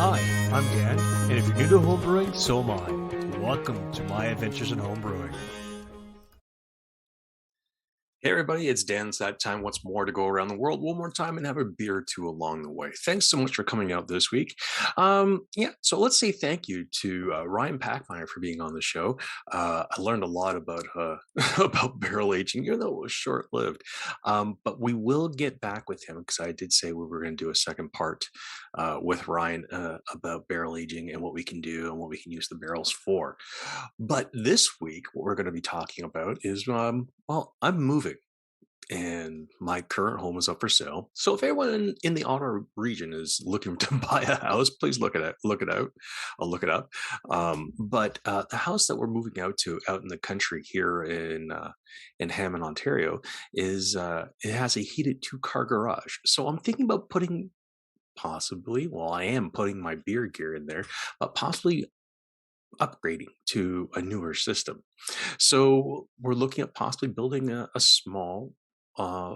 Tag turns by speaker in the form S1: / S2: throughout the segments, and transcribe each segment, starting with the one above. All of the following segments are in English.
S1: Hi, I'm Dan, and if you're new to homebrewing, so am I. Welcome to my adventures in homebrewing.
S2: Hey everybody, it's Dan. It's that time once more to go around the world one more time and have a beer or two along the way. Thanks so much for coming out this week. So let's say thank you to Ryan Packmeyer for being on the show. I learned a lot about about barrel aging, even though it was short lived. But we will get back with him because I did say we were going to do a second part with Ryan about barrel aging and what we can do and what we can use the barrels for. But this week, what we're going to be talking about is I'm moving and my current home is up for sale. So if anyone in the Ottawa region is looking to buy a house, please look it out. I'll look it up. But the house that we're moving out to out in the country here in Hammond, Ontario, is it has a heated 2-car garage. So I'm thinking about I am putting my beer gear in there, but possibly upgrading to a newer system. So we're looking at possibly building a small uh,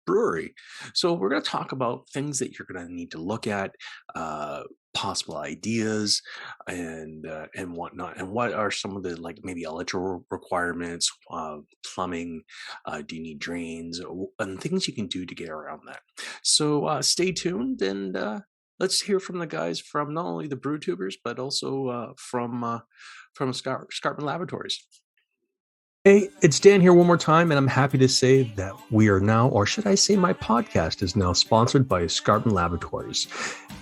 S2: brewery. So we're going to talk about things that you're going to need to look at, uh, possible ideas, and whatnot, and what are some of the like maybe electrical requirements, plumbing. Do you need drains and things you can do to get around that? So stay tuned and. Let's hear from the guys from not only the Brew Tubers, but also from Scarpman Laboratories.
S1: Hey, it's Dan here one more time, and I'm happy to say that we are now, or should I say my podcast is now sponsored by Scarpman Laboratories.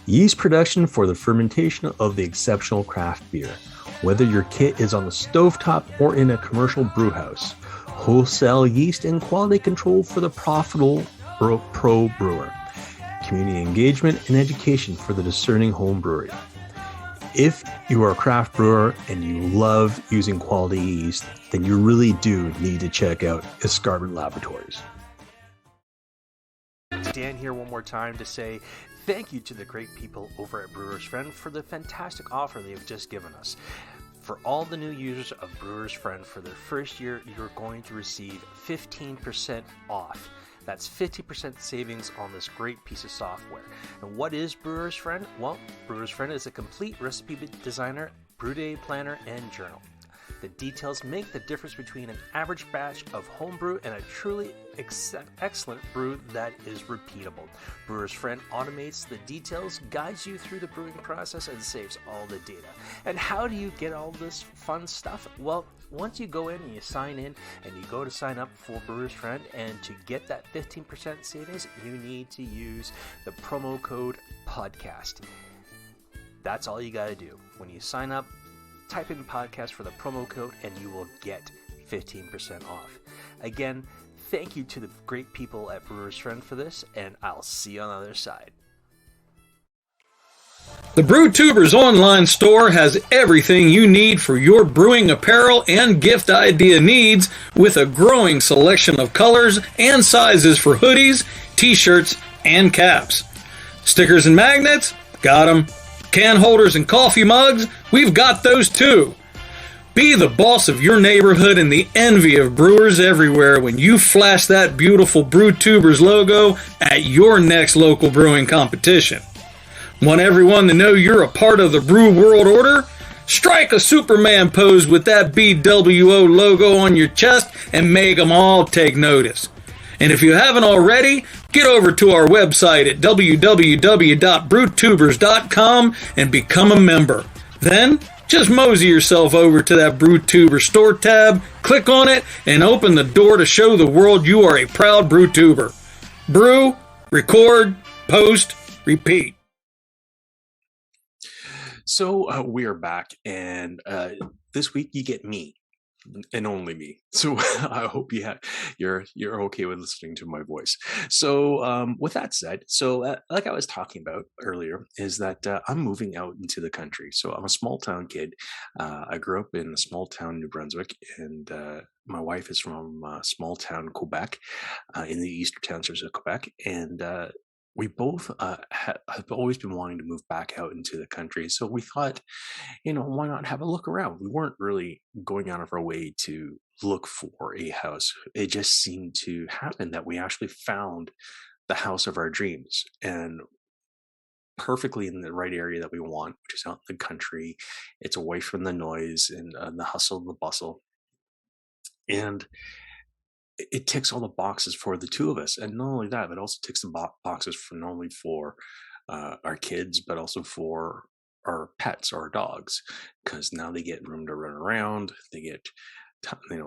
S1: Yeast production for the fermentation of the exceptional craft beer. Whether your kit is on the stovetop or in a commercial brew house, wholesale yeast and quality control for the profitable pro brewer. Community engagement and education for the discerning home brewery. If you are a craft brewer and you love using quality yeast, then you really do need to check out Scarpman Laboratories. Dan here one more time to say thank you to the great people over at Brewer's Friend for the fantastic offer they have just given us. For all the new users of Brewer's Friend, for their first year, you're going to receive 15% off. That's 50% savings on this great piece of software. And what is Brewer's Friend? Well, Brewer's Friend is a complete recipe designer, brew day planner, and journal. The details make the difference between an average batch of homebrew and a truly excellent brew that is repeatable. Brewer's Friend automates the details, guides you through the brewing process, and saves all the data. And how do you get all this fun stuff? Well, once you go in and you sign in and you go to sign up for Brewer's Friend, and to get that 15% savings, you need to use the promo code podcast. That's all you got to do. When you sign up, type in podcast for the promo code and you will get 15% off. Again, thank you to the great people at Brewer's Friend for this, and I'll see you on the other side.
S3: The Brew Tubers online store has everything you need for your brewing apparel and gift idea needs, with a growing selection of colors and sizes for hoodies, t-shirts, and caps. Stickers and magnets? Got 'em. Can holders and coffee mugs? We've got those too. Be the boss of your neighborhood and the envy of brewers everywhere when you flash that beautiful Brew Tubers logo at your next local brewing competition. Want everyone to know you're a part of the Brew World Order? Strike a Superman pose with that BWO logo on your chest and make them all take notice. And if you haven't already, get over to our website at www.brewtubers.com and become a member. Then, just mosey yourself over to that BrewTuber store tab, click on it, and open the door to show the world you are a proud BrewTuber. Brew, record, post, repeat.
S2: So we are back, and this week you get me. And only me. So I hope you're okay with listening to my voice. So with that said, like I was talking about earlier, is that I'm moving out into the country. So I'm a small town kid. I grew up in a small town, New Brunswick, and my wife is from small town Quebec, in the eastern townships of Quebec, and we both have always been wanting to move back out into the country. So we thought, why not have a look around? We weren't really going out of our way to look for a house. It just seemed to happen that we actually found the house of our dreams. And perfectly in the right area that we want, which is out in the country. It's away from the noise and the hustle and the bustle. And it ticks all the boxes for the two of us. And not only that, but it also ticks the boxes for not only for our kids, but also for our pets, our dogs, because now they get room to run around. They get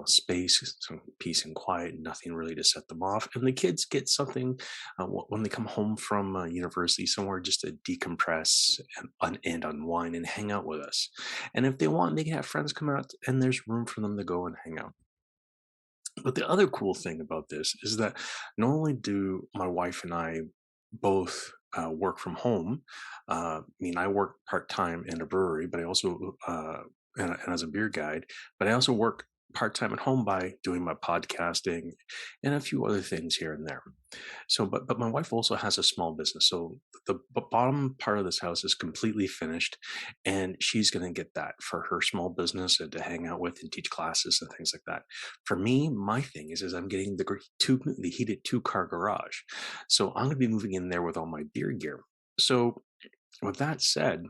S2: space, some peace and quiet, nothing really to set them off. And the kids get something when they come home from university, somewhere just to decompress and unwind and hang out with us. And if they want, they can have friends come out, and there's room for them to go and hang out. But the other cool thing about this is that not only do my wife and I both work from home. I mean, I work part time in a brewery, but I also and as a beer guide, but I also work part time at home by doing my podcasting and a few other things here and there. So, but my wife also has a small business. So the bottom part of this house is completely finished, and she's going to get that for her small business and to hang out with and teach classes and things like that. For me, my thing is I'm getting the heated 2-car garage. So I'm going to be moving in there with all my beer gear. So with that said,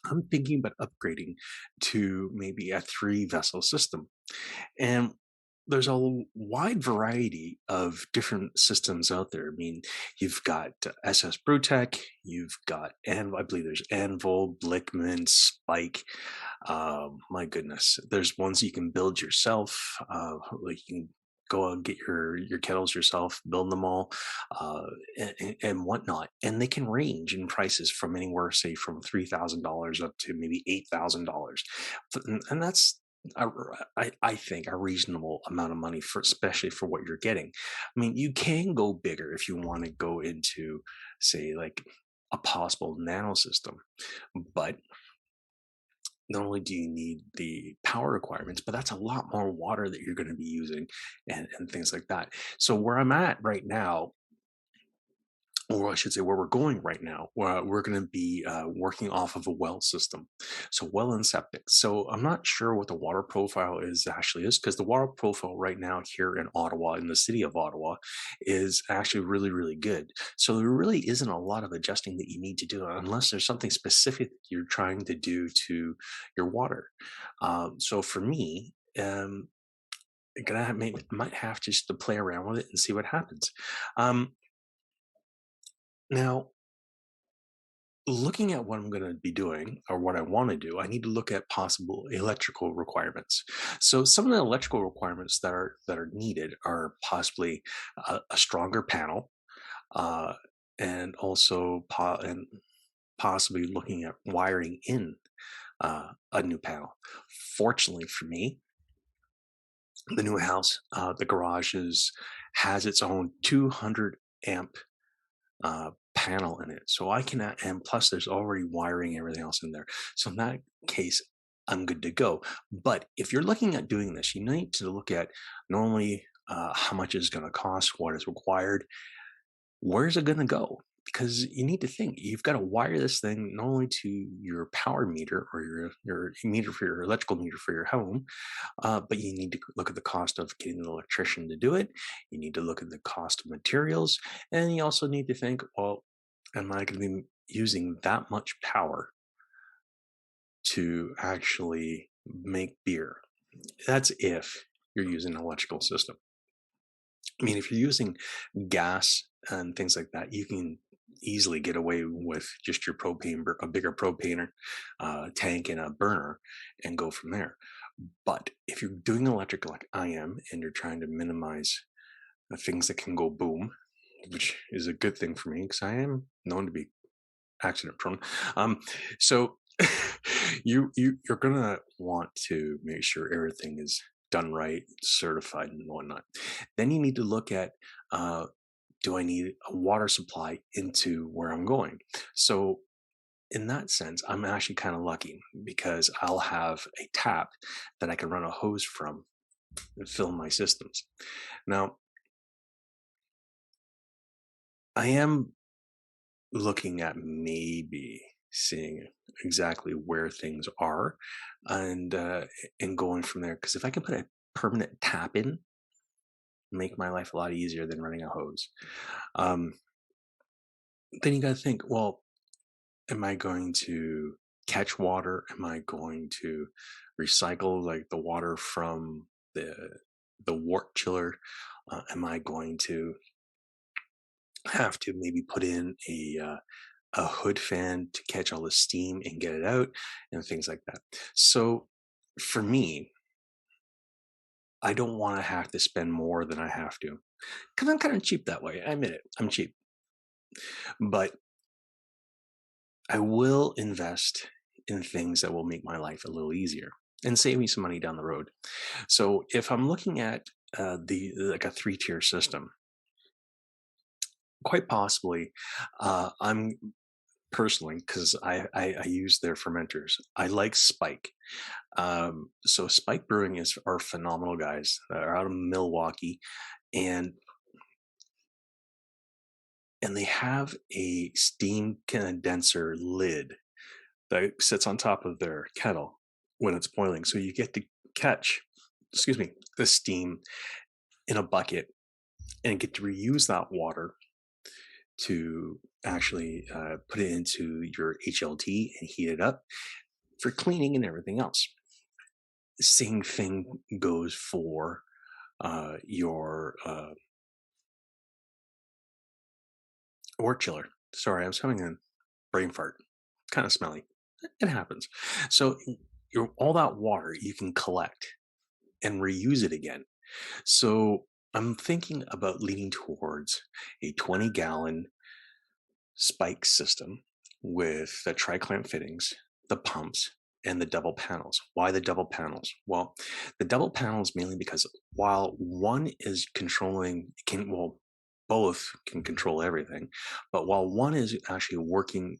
S2: I'm thinking about upgrading to maybe a 3-vessel system. And there's a wide variety of different systems out there. I mean, you've got SS Brewtech, you've got, and I believe there's Anvil, Blickman, Spike. My goodness, there's ones you can build yourself. Like you can go and get your kettles yourself, build them all, and whatnot. And they can range in prices from anywhere, say, from $3,000 up to maybe $8,000, and that's I think a reasonable amount of money for, especially for what you're getting. I mean, you can go bigger if you want to go into, say, like a possible nano system, but not only do you need the power requirements, but that's a lot more water that you're going to be using and things like that. So where I'm at right now, or I should say where we're going right now, we're going to be working off of a well system. So well and septic. So I'm not sure what the water profile is because the water profile right now here in Ottawa, in the city of Ottawa, is actually really, really good. So there really isn't a lot of adjusting that you need to do unless there's something specific you're trying to do to your water. So for me, might have just to play around with it and see what happens. Now, looking at what I'm going to be doing or what I want to do, I need to look at possible electrical requirements. So some of the electrical requirements that are needed are possibly a stronger panel, uh, and also possibly looking at wiring in a new panel. Fortunately for me, the new house, the garage has its own 200 amp panel in it. So I can, and plus there's already wiring, everything else in there. So in that case, I'm good to go. But if you're looking at doing this, you need to look at normally how much is going to cost, what is required, where's it going to go? Because you need to think you've got to wire this thing not only to your power meter or your meter for your electrical meter for your home, but you need to look at the cost of getting an electrician to do it. You need to look at the cost of materials, and you also need to think, well, am I going to be using that much power to actually make beer? That's if you're using an electrical system. I mean, if you're using gas and things like that, you can easily get away with just your a bigger propane tank and a burner and go from there. But if you're doing electric like I am, and you're trying to minimize the things that can go boom, which is a good thing for me because I am known to be accident prone. So you're gonna want to make sure everything is done right, certified, and whatnot. Then you need to look at do I need a water supply into where I'm going? So in that sense, I'm actually kind of lucky because I'll have a tap that I can run a hose from and fill my systems. Now, I am looking at maybe seeing exactly where things are and going from there. Because if I can put a permanent tap in, make my life a lot easier than running a hose. Then you got to think, well, Am I going to catch water? Am I going to recycle like the water from the wort chiller? Am I going to have to maybe put in a hood fan to catch all the steam and get it out and things like that? So for me, I don't want to have to spend more than I have to because I'm kind of cheap that way. I admit it, I'm cheap, but I will invest in things that will make my life a little easier and save me some money down the road. So if I'm looking at the like a 3-tier system, quite possibly, I'm personally, because I use their fermenters. I like Spike. So Spike Brewing are phenomenal guys. They're out of Milwaukee, and they have a steam condenser lid that sits on top of their kettle when it's boiling. So you get to catch, the steam in a bucket and get to reuse that water to actually put it into your HLT and heat it up for cleaning and everything else. Same thing goes for your wort chiller. Sorry, I was having a brain fart. Kind of smelly. It happens. So all that water you can collect and reuse it again. So I'm thinking about leaning towards a 20-gallon Spike system with the tri-clamp fittings, the pumps, and the double panels. Why the double panels? Well, the double panels mainly because while one is both can control everything, but while one is actually working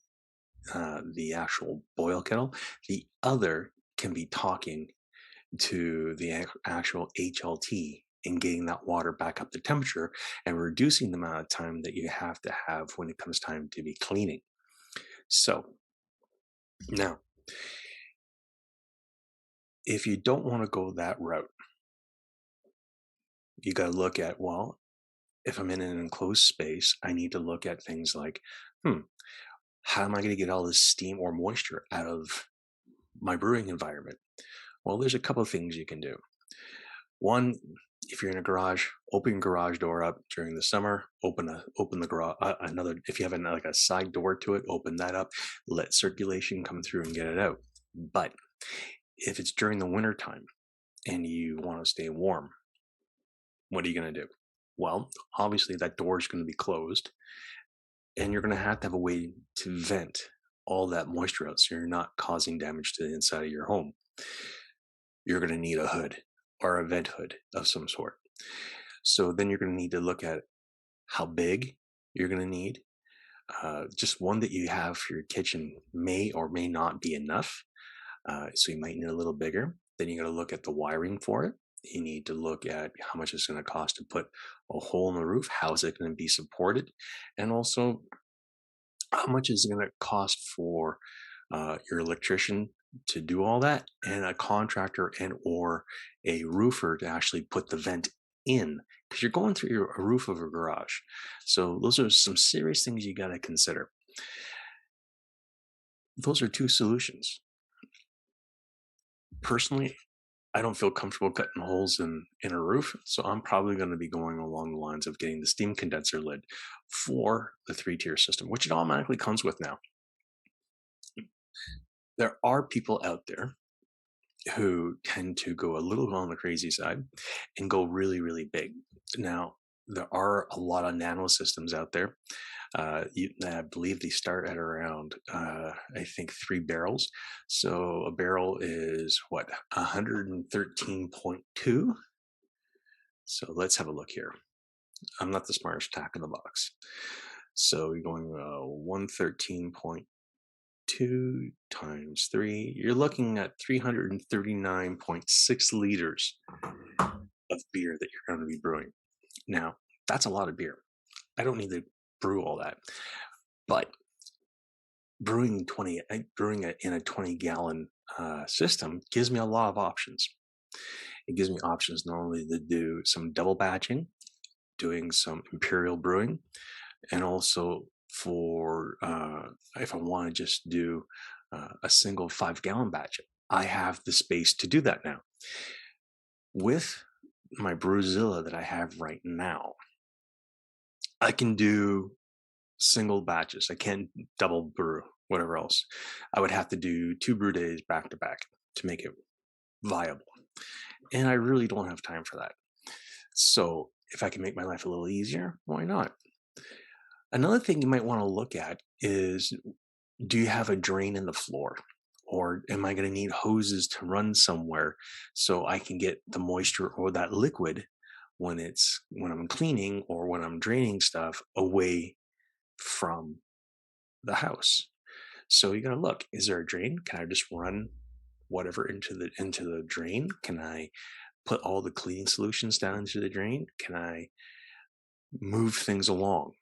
S2: the actual boil kettle, the other can be talking to the actual HLT and getting that water back up to temperature and reducing the amount of time that you have to have when it comes time to be cleaning. So now, if you don't want to go that route, you got to look at, well, if I'm in an enclosed space, I need to look at things like, how am I going to get all this steam or moisture out of my brewing environment? Well, there's a couple of things you can do. One, if you're in a garage, open your garage door up during the summer. Open the garage. If you have like a side door to it, open that up. Let circulation come through and get it out. But if it's during the winter time and you want to stay warm, what are you going to do? Well, obviously that door is going to be closed, and you're going to have a way to vent all that moisture out, so you're not causing damage to the inside of your home. You're going to need a hood or a vent hood of some sort. So then you're going to need to look at how big you're going to need. Just one that you have for your kitchen may or may not be enough. So you might need a little bigger. Then you got to look at the wiring for it. You need to look at how much it's going to cost to put a hole in the roof. How is it going to be supported? And also, how much is it going to cost for your electrician to do all that, and a contractor and or a roofer to actually put the vent in, because you're going through a roof of a garage. So those are some serious things you got to consider. Those are two solutions. Personally, I don't feel comfortable cutting holes in a roof, so I'm probably going to be going along the lines of getting the steam condenser lid for the 3-tier system, which it automatically comes with now. There are people out there who tend to go a little on the crazy side and go really, really big. Now, there are a lot of nano systems out there. I believe they start at around, I think, 3 barrels. So a barrel is what, 113.2? So let's have a look here. I'm not the smartest tack in the box. So you're going 113.2 times 3. You're looking at 339.6 liters of beer that you're going to be brewing. Now, that's a lot of beer. I don't need to brew all that, but brewing it in a 20-gallon system gives me a lot of options. It gives me options not only to do some double batching, doing some imperial brewing, and also for if I want to just do a single 5-gallon batch, I have the space to do that now. With my Brewzilla that I have right now, I can do single batches. I can't double brew, whatever else. I would have to do 2 brew days back to back to make it viable. And I really don't have time for that. So if I can make my life a little easier, why not? Another thing you might want to look at is, do you have a drain in the floor? Or am I going to need hoses to run somewhere so I can get the moisture or that liquid when I'm cleaning or when I'm draining stuff away from the house? So you got to look, is there a drain? Can I just run whatever into the drain? Can I put all the cleaning solutions down into the drain? Can I move things along?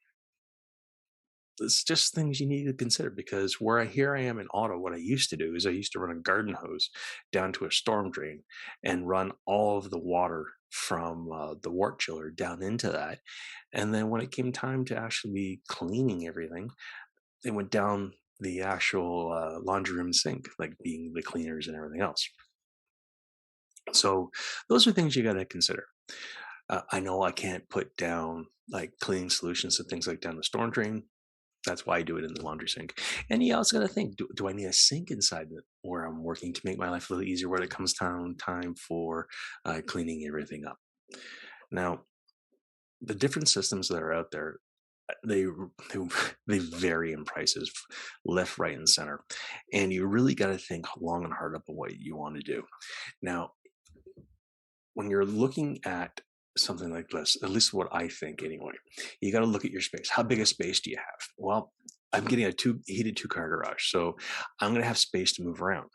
S2: It's just things you need to consider, because here I am in Ottawa, what I used to do is I used to run a garden hose down to a storm drain and run all of the water from the wort chiller down into that. And then when it came time to actually be cleaning everything, they went down the actual laundry room sink, like being the cleaners and everything else. So those are things you got to consider. I know I can't put down like cleaning solutions and things like down the storm drain. That's why I do it in the laundry sink. And you also got to think, do I need a sink inside where I'm working to make my life a little easier when it comes time for cleaning everything up? Now, the different systems that are out there, they vary in prices left, right, and center. And you really got to think long and hard about what you want to do. Now, when you're looking at something like this, at least what I think anyway, you got to look at your space. How big a space do you have? Well, I'm getting a heated 2-car garage, so I'm going to have space to move around.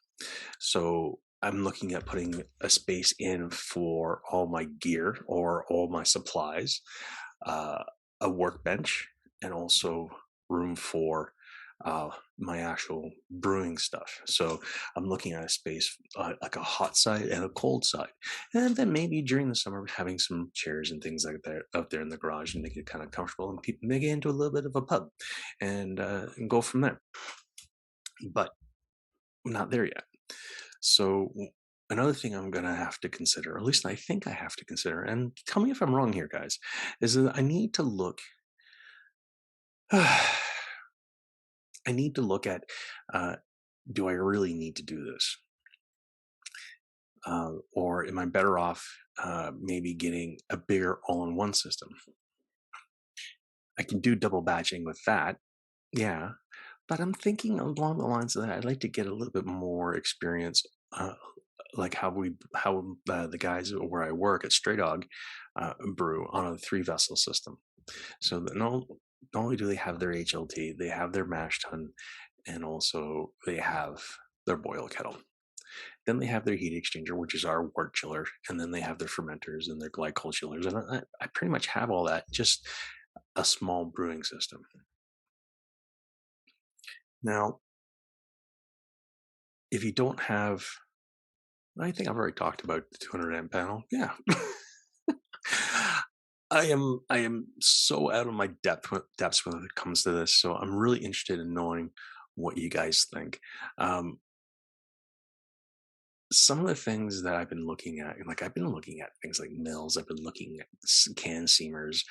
S2: So I'm looking at putting a space in for all my gear or all my supplies, a workbench, and also room for my actual brewing stuff. So I'm looking at a space like a hot side and a cold side, and then maybe during the summer having some chairs and things like that out there in the garage and make it kind of comfortable, and make it into a little bit of a pub, and go from there. But I'm not there yet. So another thing I'm going to have to consider, or at least I think I have to consider, and tell me if I'm wrong here, guys, is that I need to look. I need to look at, do I really need to do this? Or am I better off maybe getting a bigger all-in-one system? I can do double batching with that, yeah, but I'm thinking along the lines of that, I'd like to get a little bit more experience, like how the guys where I work at Stray Dog brew on a 3-vessel system. So that not only do they have their HLT, they have their mash tun, and also they have their boil kettle. Then they have their heat exchanger, which is our wort chiller, and then they have their fermenters and their glycol chillers. And I pretty much have all that, just a small brewing system. Now, if you don't have, I think I've already talked about the 200 amp panel. Yeah. I am so out of my depths when it comes to this. So I'm really interested in knowing what you guys think. Some of the things that I've been looking at, like I've been looking at things like mills, I've been looking at can seamers,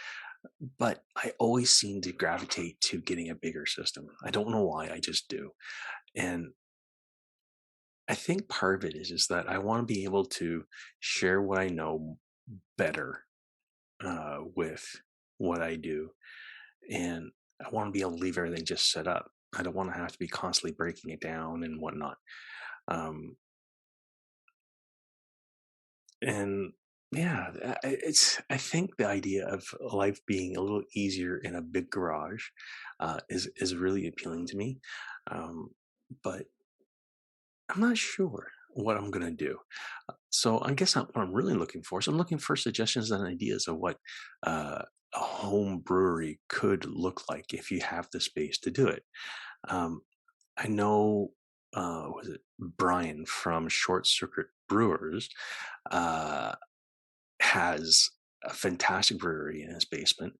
S2: but I always seem to gravitate to getting a bigger system. I don't know why, I just do. And I think part of it is that I want to be able to share what I know better with what I do. And I want to be able to leave everything just set up. I don't want to have to be constantly breaking it down and whatnot. And yeah, I think the idea of life being a little easier in a big garage is really appealing to me. But I'm not sure what I'm gonna do. So I guess what I'm really looking for is I'm looking for suggestions and ideas of what a home brewery could look like if you have the space to do it. I know, was it Brian from Short Circuit Brewers has a fantastic brewery in his basement,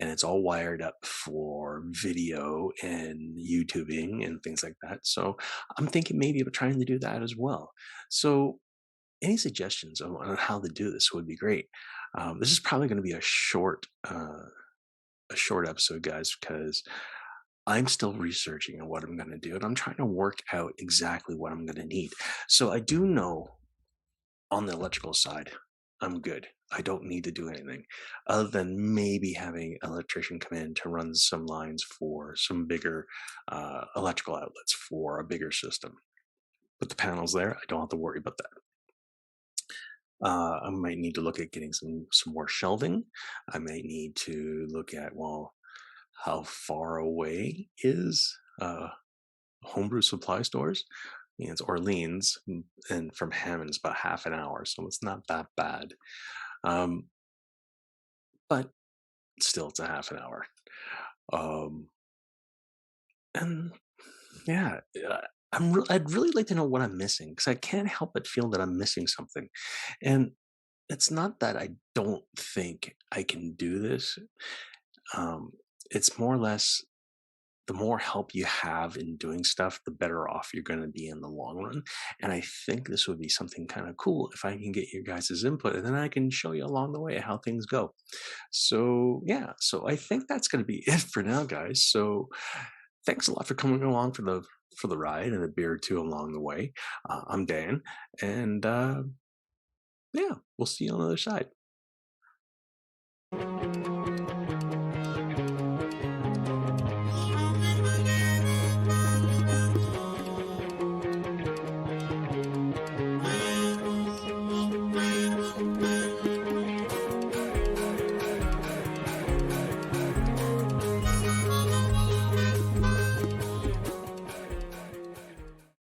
S2: and it's all wired up for video and YouTubing and things like that. So I'm thinking maybe of trying to do that as well. So any suggestions on how to do this would be great. This is probably going to be a short episode, guys, because I'm still researching on what I'm going to do, and I'm trying to work out exactly what I'm going to need. So I do know on the electrical side, I'm good. I don't need to do anything other than maybe having an electrician come in to run some lines for some bigger electrical outlets for a bigger system. Put the panels there. I don't have to worry about that. I might need to look at getting some more shelving. I might need to look at, well, how far away is homebrew supply stores? It's Orleans, and from Hammond it's about half an hour, so it's not that bad. But still, it's a half an hour. And yeah, I'd really like to know what I'm missing, because I can't help but feel that I'm missing something. And it's not that I don't think I can do this. It's more or less, the more help you have in doing stuff, the better off you're going to be in the long run. And I think this would be something kind of cool if I can get your guys' input, and then I can show you along the way how things go. So yeah, so I think that's going to be it for now, guys. So thanks a lot for coming along for the ride and a beer or two along the way. I'm Dan, and yeah, we'll see you on the other side.